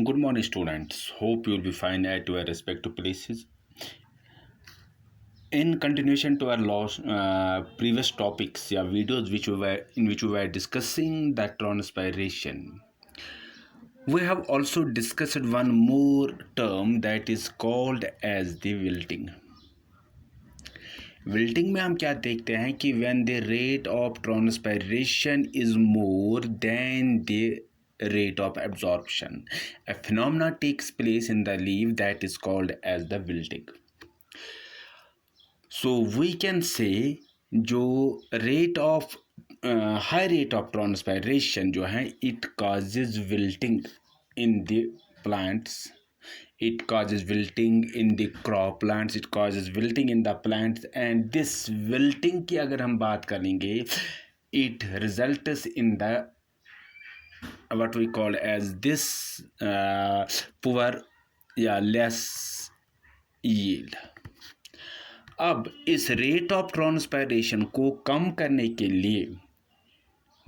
Good morning, students. Hope you'll be fine at your respective places. In continuation to our previous topics, videos which we were discussing the transpiration, we have also discussed one more term that is called as the wilting. Wilting में हम क्या देखते हैं कि when the rate of transpiration is more than the rate of absorption, a phenomena takes place in the leaf that is called as the wilting. So we can say जो rate of high rate of transpiration जो है it causes wilting in the plants. It causes wilting in the crop plants, it causes wilting in the plants, and this wilting की अगर हम बात करेंगे, it results in the what we call as this poor या less yield. अब इस rate of transpiration को कम करने के लिए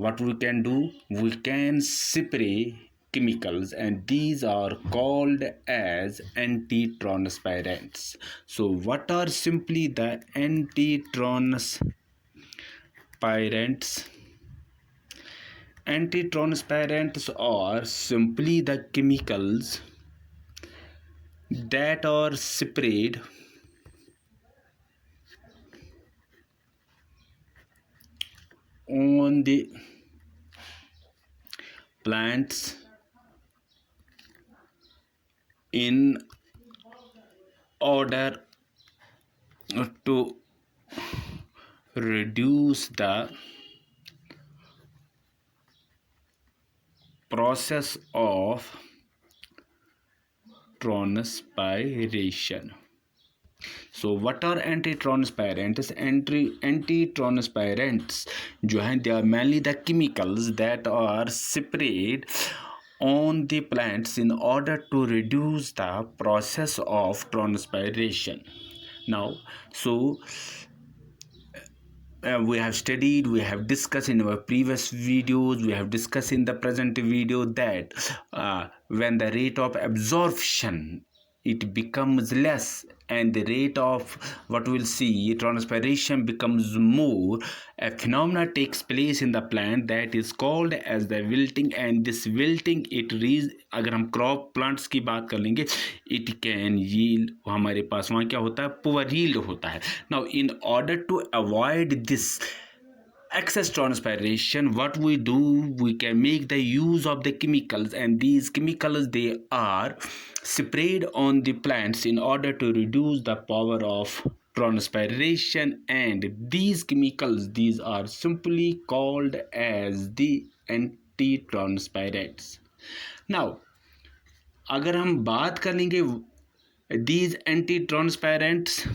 what we can do, we can spray chemicals, and these are called as anti-transpirants. So what are simply the anti-transpirants? Anti-transpirants are simply the chemicals that are sprayed on the plants in order to reduce the process of transpiration. So what are anti-transpirants? Anti-transpirants जो हैं, they are mainly the chemicals that are sprayed on the plants in order to reduce the process of transpiration. Now, so we have studied, we have discussed in our previous videos, we have discussed in the present video that when the rate of absorption it becomes less and the rate of what we'll see transpiration becomes more, a phenomena takes place in the plant that is called as the wilting, and this wilting अगर हम crop plants की बात कर लेंगे, it can yield, हमारे पास वहाँ क्या होता है, poor yield होता है. Now in order to avoid this excess transpiration, what we do, we can make the use of the chemicals, and these chemicals they are sprayed on the plants in order to reduce the power of transpiration, and these chemicals these are simply called as the anti-transpirants. Now अगर हम बात कर लेंगे these anti-transpirants,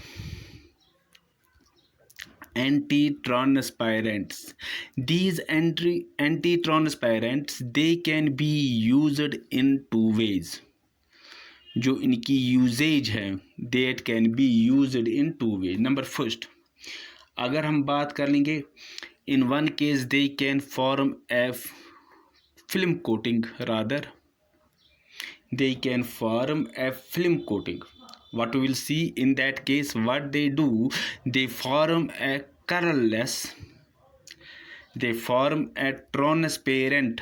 these anti-transpirants they can be used in two ways. जो इनकी usage है that can be used in two ways. Number first, अगर हम बात कर लेंगे, in one case they can form a film coating, rather they can form a film coating. What we will see in that case, what they do, they form a colorless, they form a transparent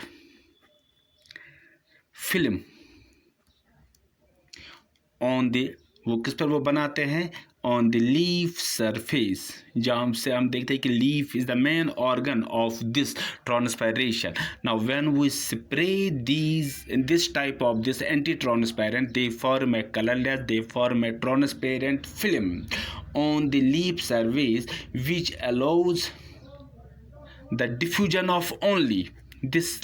film on the, वो किस पर वो बनाते हैं, on the leaf surface, जहाँ से हम देखते हैं कि leaf is the main organ of this transpiration. Now when we spray this type of this anti-transparent, they form a colorless, they form a transparent film on the leaf surface, which allows the diffusion of only this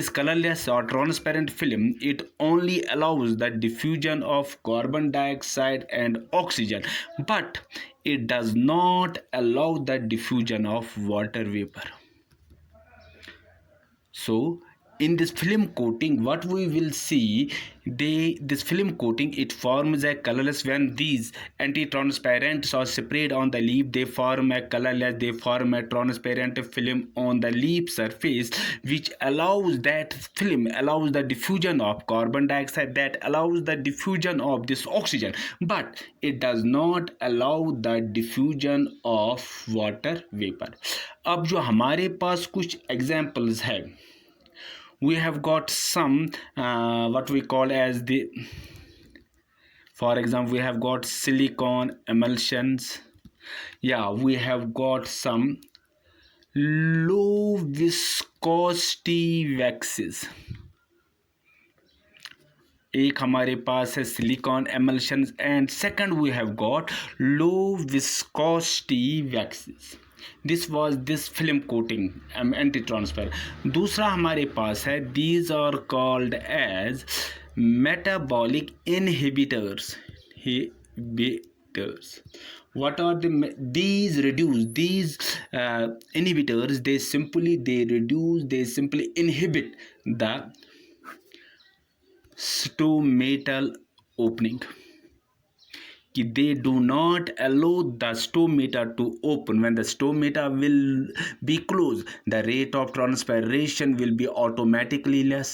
colorless or transparent film. It only allows the diffusion of carbon dioxide and oxygen, but it does not allow the diffusion of water vapor. So in this film coating, what we will see, this film coating, it forms a colorless. When these anti-transparents are sprayed on the leaf, they form a colorless, they form a transparent film on the leaf surface, which allows that film allows the diffusion of carbon dioxide, that allows the diffusion of this oxygen, but it does not allow the diffusion of water vapor. अब जो हमारे पास कुछ examples है, we have got some what we call as the, for example, we have got silicone emulsions. Yeah, we have got some low viscosity waxes. एक हमारे पास है silicone emulsions and second we have got low viscosity waxes. This was this film coating anti transfer. दूसरा हमारे पास है, these are called as metabolic inhibitors. What are these reduce these inhibitors? They simply inhibit the stomatal opening. They do not allow the stomata to open. When the stomata will be closed, the rate of transpiration will be automatically less.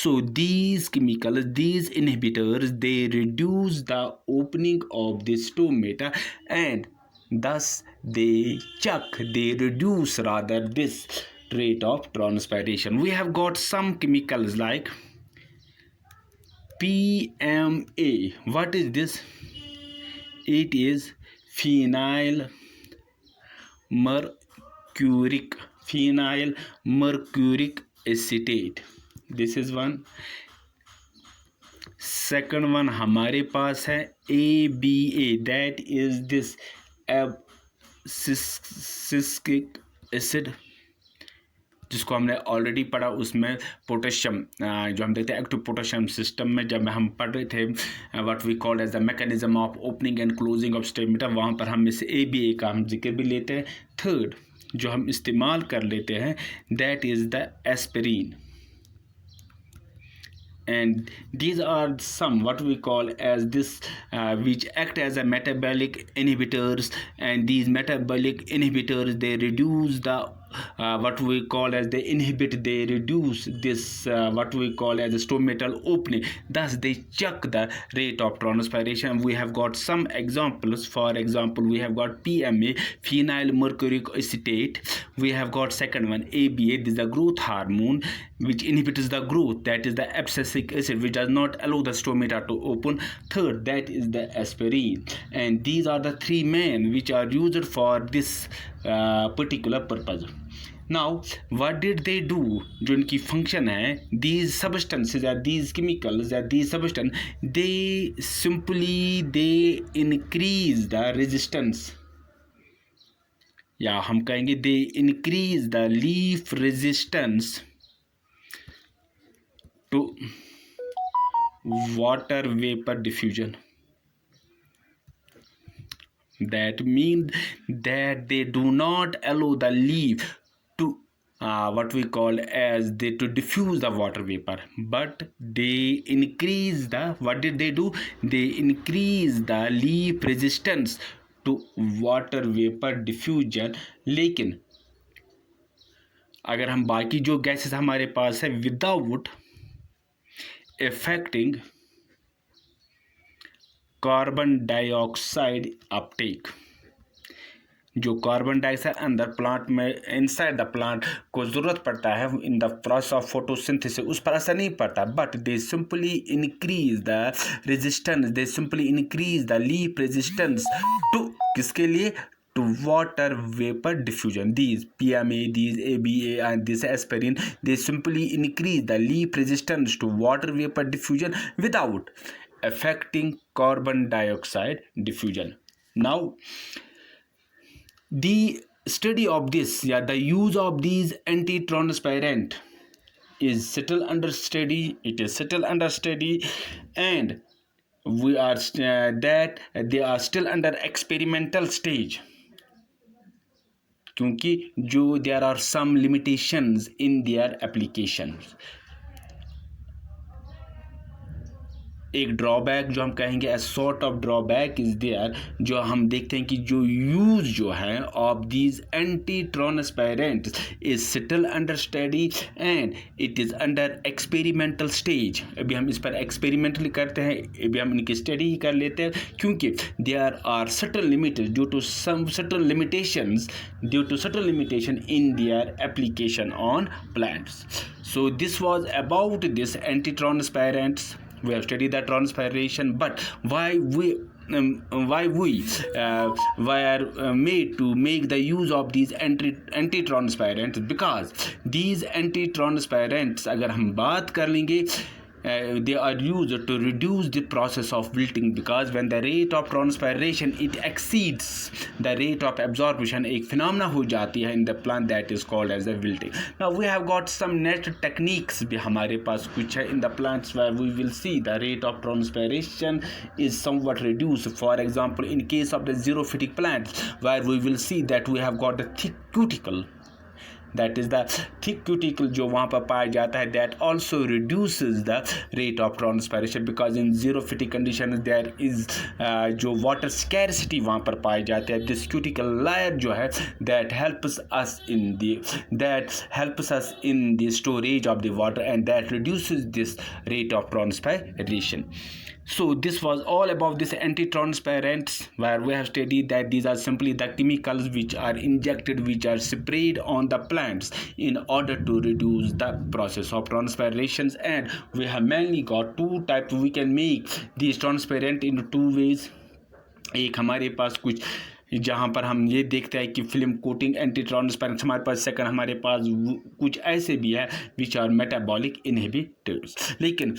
So these chemicals, these inhibitors, they reduce the opening of the stomata, and thus they reduce rather this rate of transpiration. We have got some chemicals like PMA. What is this? It is phenyl mercuric acetate. This is one. Second one हमारे पास है ABA. That is this abscisic acid, जिसको हमने already पढ़ा. उसमें potassium, जो हम देखते हैं एक्टिव पोटेशियम सिस्टम में, जब हम पढ़ रहे थे what we called as the mechanism of opening and closing of stomata, वहाँ पर हम इस ABA का हम जिक्र भी लेते हैं. थर्ड जो हम इस्तेमाल कर लेते हैं, that is the aspirin. And these are some what we call as this which act as a metabolic inhibitors, and these metabolic inhibitors, they reduce the what we call as they inhibit, they reduce this what we call as a stomatal opening, thus they check the rate of transpiration. We have got some examples. For example, we have got PMA, phenyl mercuric acetate. We have got second one ABA, this is the growth hormone which inhibits the growth, that is the abscisic acid which does not allow the stomata to open. Third, that is the aspirin. And these are the three main which are used for this particular purpose. Now what did they do? जो इनकी function है, these substances or these chemicals or these substances, they increase the resistance, या हम कहेंगे they increase the leaf resistance to water vapor diffusion. That means that they do not allow the leaf to what we call as to diffuse the water vapor, but they increase the, what did they do? They increase the leaf resistance to water vapor diffusion. लेकिन अगर हम बाकी जो gases हमारे पास है, without affecting carbon dioxide uptake, जो carbon dioxide अंदर प्लांट में इनसाइड द प्लांट को ज़रूरत पड़ता है in the process of photosynthesis, उस पर असर नहीं पड़ता, but they simply increase the resistance, they simply increase the leaf resistance to, किसके लिए? to water vapor diffusion. These PMA, these ABA and this aspirin, they simply increase the leaf resistance to water vapor diffusion without affecting carbon dioxide diffusion. Now the study of this, the use of these anti-transparent is still under study. It is still under study, and we are that they are still under experimental stage, क्योंकि जो there are some limitations in their applications. एक drawback जो हम कहेंगे a sort of drawback is there, जो हम देखते हैं कि जो यूज जो है of these anti transparents is still under study and it is under experimental stage. अभी हम इस पर एक्सपेरिमेंटली करते हैं, अभी हम इनकी स्टडी ही कर लेते हैं, क्योंकि there are certain limits due to some certain limitations in their application on plants. So this was about this anti-transparents. We have studied the transpiration, but why we were made to make the use of these anti-transparents, because these anti-transparents अगर हम बात कर लेंगे, they are used to reduce the process of wilting, because when the rate of transpiration it exceeds the rate of absorption, एक phenomena हो जाती है in the plant that is called as the wilting. Now we have got some natural techniques भी हमारे पास कुछ है in the plants where we will see the rate of transpiration is somewhat reduced. For example, in case of the xerophytic plants, where we will see that we have got the thick cuticle, that is the thick cuticle जो वहाँ पर पाया जाता है, that also reduces the rate of transpiration, because in xerophytic conditions there is जो water scarcity वहाँ पर पाई जाती है. This cuticle layer जो है that helps us in the storage of the water, and that reduces this rate of transpiration. So this was all about this anti-transparents, where we have studied that these are simply the chemicals which are injected, which are sprayed on the plants in order to reduce the process of transpirations. And we have mainly got two types. We can make these transparent in two ways. एक हमारे पास कुछ जहाँ पर हम ये देखते हैं कि फिल्म कोटिंग एंटी ट्रांसपेरेंट हमारे पास, सेकंड हमारे पास कुछ ऐसे भी है विच आर मेटाबॉलिक इनहिबिटर्स. लेकिन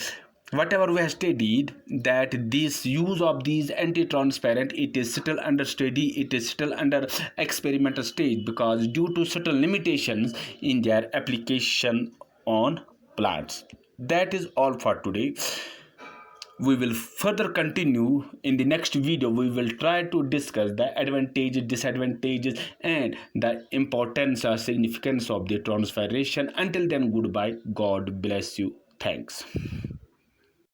whatever we have studied, that this use of these anti-transparent, it is still under study, it is still under experimental stage, because due to certain limitations in their application on plants. That is all for today. We will further continue in the next video. We will try to discuss the advantages, disadvantages, and the importance or significance of the transpiration. Until then, goodbye. God bless you. Thanks.